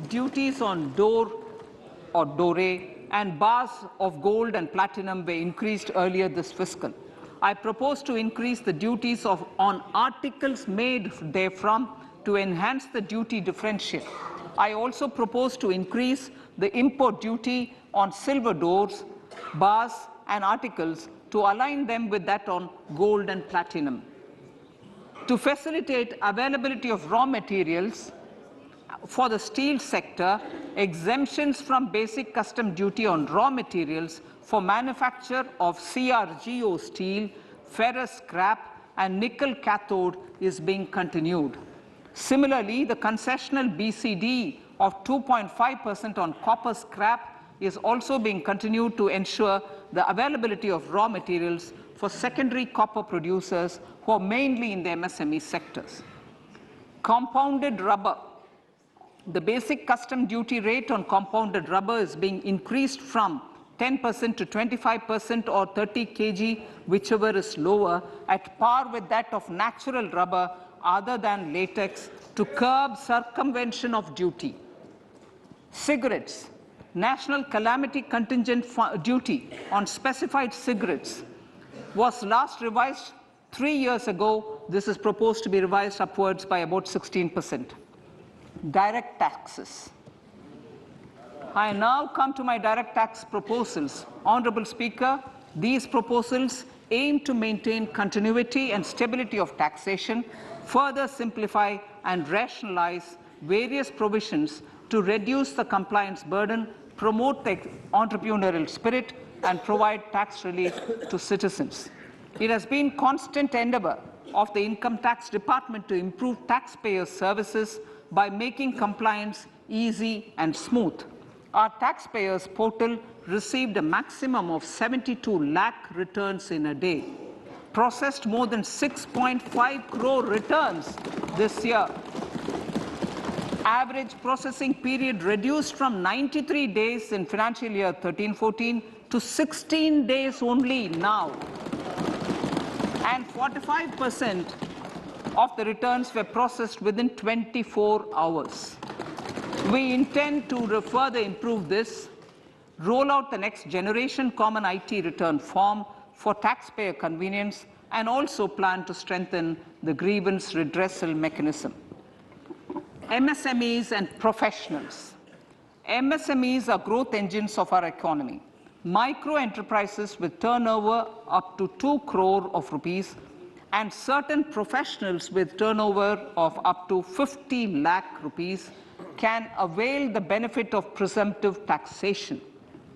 duties on door or dore and bars of gold and platinum were increased earlier this fiscal. I propose to increase the duties on articles made therefrom to enhance the duty differential. I also propose to increase the import duty on silver doors, bars and articles to align them with that on gold and platinum. To facilitate availability of raw materials for the steel sector, exemptions from basic custom duty on raw materials for manufacture of CRGO steel, ferrous scrap and nickel cathode is being continued. Similarly, the concessional BCD of 2.5% on copper scrap is also being continued to ensure the availability of raw materials for secondary copper producers who are mainly in the MSME sectors. Compounded rubber. The basic custom duty rate on compounded rubber is being increased from 10% to 25% or 30 kg, whichever is lower, at par with that of natural rubber other than latex to curb circumvention of duty. Cigarettes. National calamity contingent duty on specified cigarettes was last revised 3 years ago. This is proposed to be revised upwards by about 16%. Direct taxes. I now come to my direct tax proposals. Honorable Speaker, these proposals aim to maintain continuity and stability of taxation, further simplify and rationalize various provisions to reduce the compliance burden, promote the entrepreneurial spirit, and provide tax relief to citizens. It has been constant endeavor of the Income Tax Department to improve taxpayer services by making compliance easy and smooth. Our taxpayers portal received a maximum of 72 lakh returns in a day, processed more than 6.5 crore returns this year. Average processing period reduced from 93 days in financial year 13-14 to 16 days only now. And 45% of the returns were processed within 24 hours. We intend to further improve this, roll out the next generation common IT return form for taxpayer convenience, and also plan to strengthen the grievance redressal mechanism. MSMEs and professionals. MSMEs are growth engines of our economy. Micro enterprises with turnover up to 2 crore of rupees and certain professionals with turnover of up to 50 lakh rupees can avail the benefit of presumptive taxation.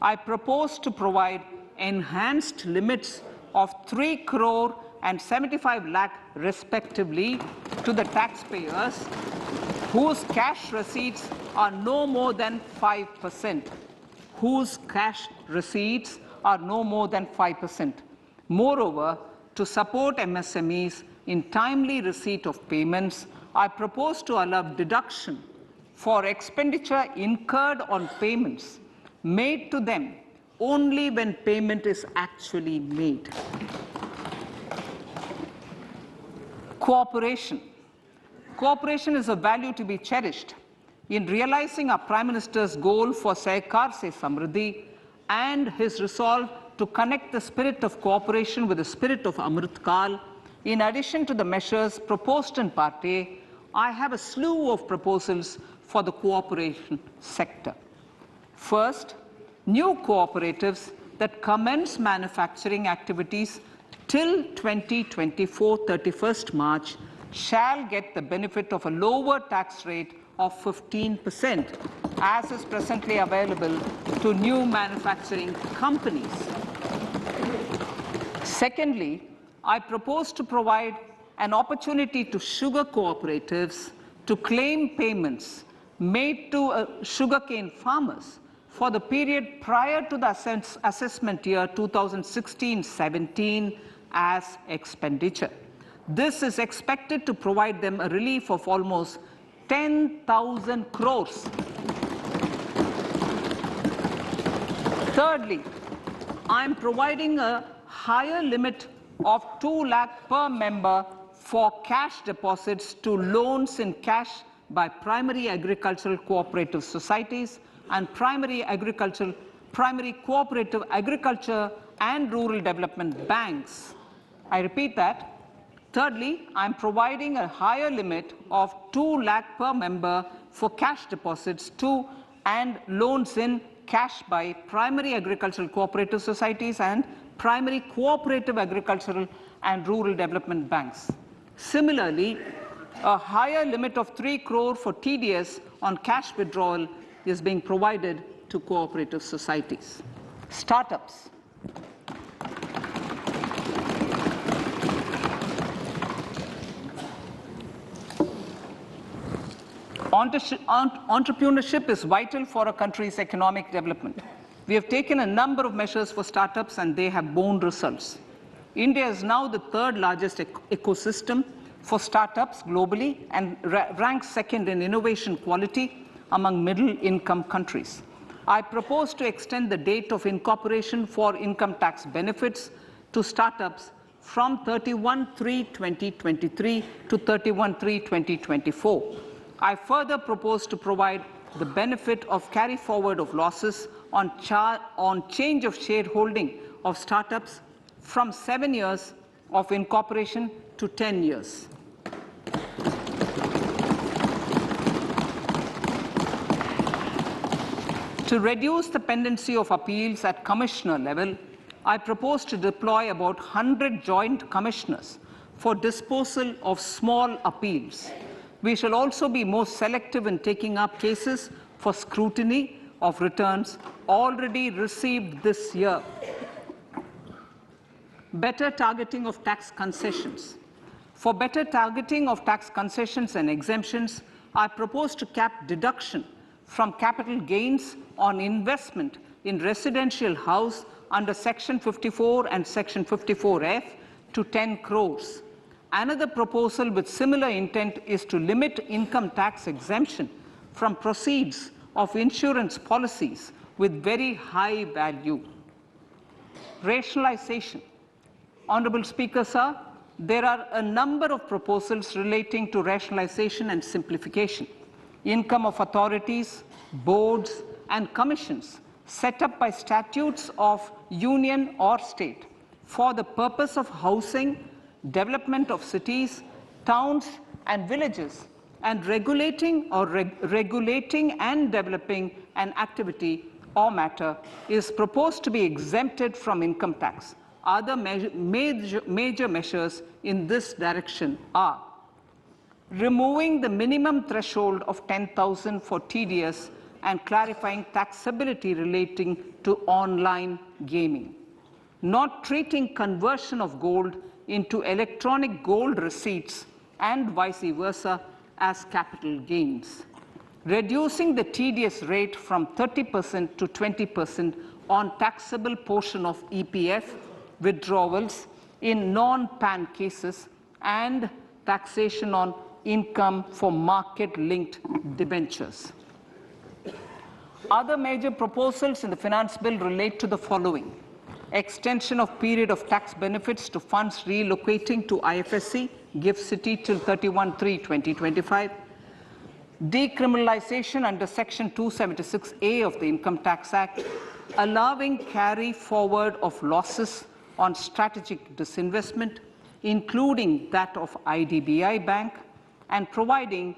I propose to provide enhanced limits of 3 crore and 75 lakh respectively to the taxpayers whose cash receipts are no more than 5%. Whose cash receipts are no more than 5%. Moreover, to support MSMEs in timely receipt of payments, I propose to allow deduction for expenditure incurred on payments made to them only when payment is actually made. Cooperation. Cooperation is a value to be cherished. In realizing our Prime Minister's goal for Sehkar Se Samriddhi and his resolve to connect the spirit of cooperation with the spirit of Amrit Kal, in addition to the measures proposed in Part A, I have a slew of proposals for the cooperation sector. First, new cooperatives that commence manufacturing activities till 2024 31st March shall get the benefit of a lower tax rate of 15%, as is presently available to new manufacturing companies. Secondly, I propose to provide an opportunity to sugar cooperatives to claim payments made to sugarcane farmers for the period prior to the assessment year 2016-17 as expenditure. This is expected to provide them a relief of almost 10,000 crores. Thirdly, I am providing a higher limit of 2 lakh per member for cash deposits to loans in cash by primary agricultural cooperative societies and primary cooperative agriculture and rural development banks. I repeat that. Thirdly, I am providing a higher limit of 2 lakh per member for cash deposits to and loans in cash by primary agricultural cooperative societies and primary cooperative agricultural and rural development banks. Similarly, a higher limit of 3 crore for TDS on cash withdrawal is being provided to cooperative societies. Startups. Entrepreneurship is vital for a country's economic development. We have taken a number of measures for startups and they have borne results. India is now the 3rd largest ecosystem for startups globally and ranks 2nd in innovation quality among middle-income countries. I propose to extend the date of incorporation for income tax benefits to startups from 31/3/2023 to 31/3/2024. I further propose to provide the benefit of carry forward of losses on change of shareholding of startups from 7 years of incorporation to 10 years. To reduce the pendency of appeals at commissioner level, I propose to deploy about 100 joint commissioners for disposal of small appeals. We shall also be more selective in taking up cases for scrutiny of returns already received this year. Better targeting of tax concessions. For better targeting of tax concessions and exemptions, I propose to cap deduction from capital gains on investment in residential house under Section 54 and Section 54F to 10 crores. Another proposal with similar intent is to limit income tax exemption from proceeds of insurance policies with very high value. Rationalization. Honorable Speaker, sir, there are a number of proposals relating to rationalization and simplification. Income of authorities, boards, and commissions set up by statutes of union or state for the purpose of housing, development of cities, towns, and villages, and regulating and developing an activity or matter is proposed to be exempted from income tax. Other major measures in this direction are removing the minimum threshold of 10,000 for TDS and clarifying taxability relating to online gaming, not treating conversion of gold into electronic gold receipts and vice versa as capital gains, reducing the TDS rate from 30% to 20% on taxable portion of EPF withdrawals in non-PAN cases, and taxation on income for market-linked debentures. Other major proposals in the finance bill relate to the following: extension of period of tax benefits to funds relocating to IFSC, GIFT City till 31/3/2025, decriminalization under Section 276A of the Income Tax Act, allowing carry forward of losses on strategic disinvestment, including that of IDBI Bank, and providing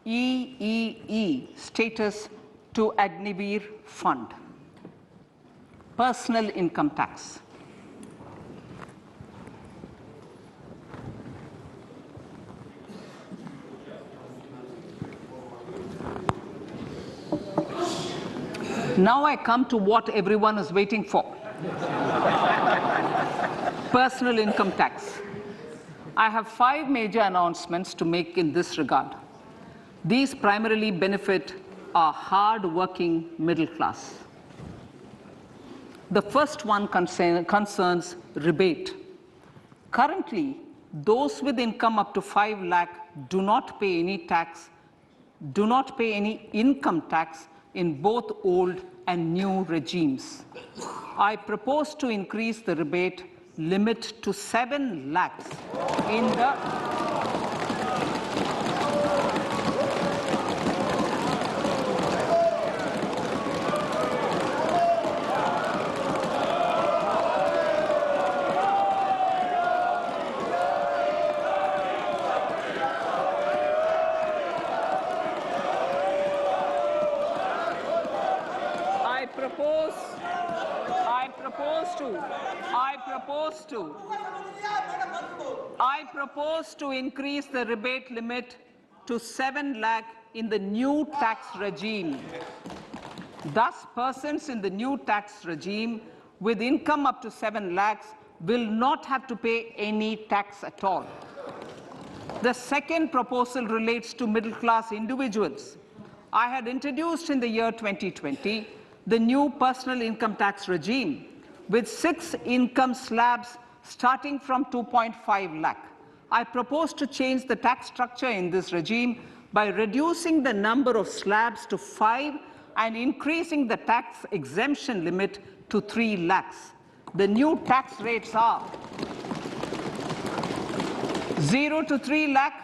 EEE status to Agniveer Fund. Personal income tax. Now I come to what everyone is waiting for. Personal income tax. I have 5 major announcements to make in this regard. These primarily benefit our hard-working middle class. The first one concerns rebate. Currently, those with income up to 5 lakh do not pay any income tax in both old and new regimes. I propose to increase the rebate limit to 7 lakhs in the propose to increase the rebate limit to 7 lakh in the new tax regime. Thus, persons in the new tax regime with income up to 7 lakhs will not have to pay any tax at all. The second proposal relates to middle-class individuals. I had introduced in the year 2020 the new personal income tax regime with 6 income slabs starting from 2.5 lakh. I propose to change the tax structure in this regime by reducing the number of slabs to 5 and increasing the tax exemption limit to 3 lakhs. The new tax rates are 0 to 3 lakh,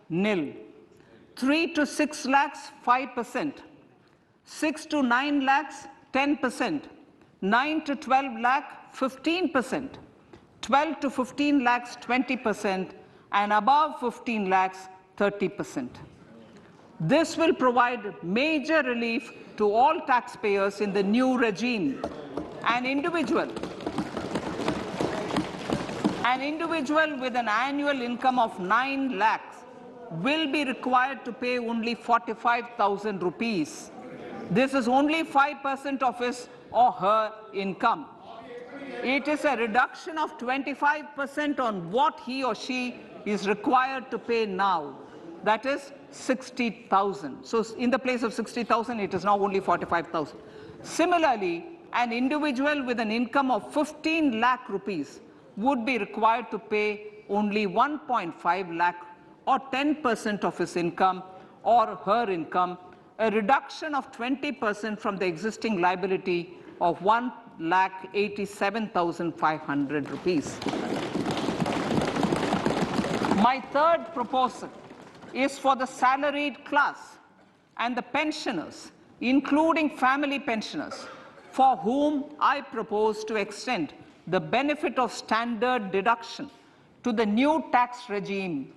nil. 3 to 6 lakhs, 5%. 6 to 9 lakhs, 10%. 9 to 12 lakh, 15%. 12 to 15 lakhs, 20%. And above 15 lakhs, 30%. This will provide major relief to all taxpayers in the new regime. An individual with an annual income of 9 lakhs will be required to pay only 45,000 rupees. This is only 5% of his or her income. It is a reduction of 25% on what he or she is required to pay now. That is 60,000. So in the place of 60,000, it is now only 45,000. Similarly, an individual with an income of 15 lakh rupees would be required to pay only 1.5 lakh or 10% of his income or her income, a reduction of 20% from the existing liability of 1,87,500 rupees. My third proposal is for the salaried class and the pensioners, including family pensioners, for whom I propose to extend the benefit of standard deduction to the new tax regime.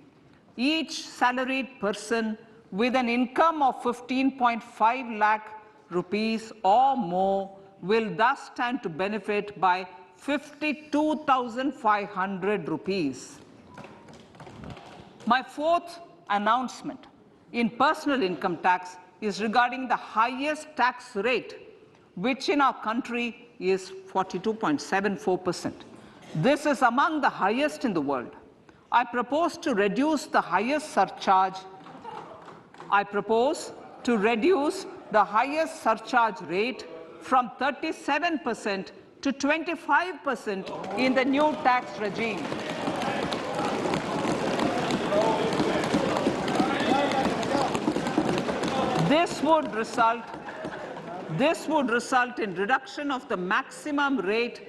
Each salaried person with an income of 15.5 lakh rupees or more will thus stand to benefit by 52,500 rupees. My fourth announcement in personal income tax is regarding the highest tax rate, which in our country is 42.74%. This is among the highest in the world. I propose to reduce the highest surcharge. Rate from 37% to 25% in the new tax regime. This would result in reduction of the maximum rate.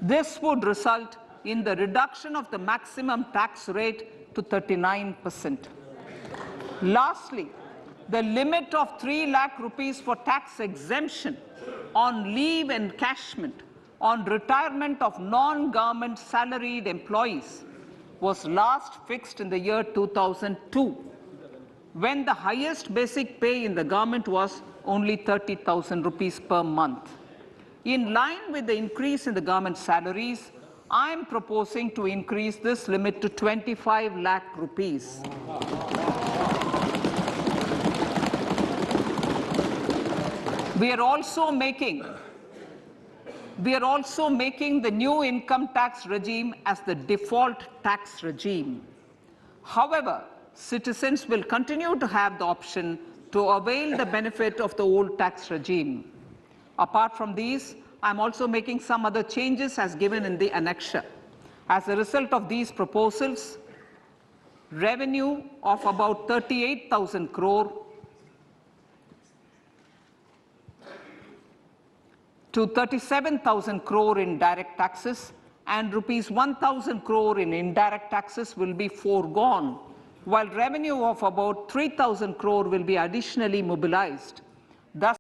This would result in the reduction of the maximum tax rate to 39%. Lastly, the limit of 3 lakh rupees for tax exemption on leave encashment on retirement of non-government salaried employees was last fixed in the year 2002, when the highest basic pay in the government was only 30,000 rupees per month. In line with the increase in the government salaries, I am proposing to increase this limit to 25 lakh rupees. We are also making the new income tax regime as the default tax regime. However, citizens will continue to have the option to avail the benefit of the old tax regime. Apart from these, I am also making some other changes as given in the annexure. As a result of these proposals, revenue of about 38,000 crore to 37,000 crore in direct taxes and rupees 1,000 crore in indirect taxes will be foregone, while revenue of about 3,000 crore will be additionally mobilized. Thus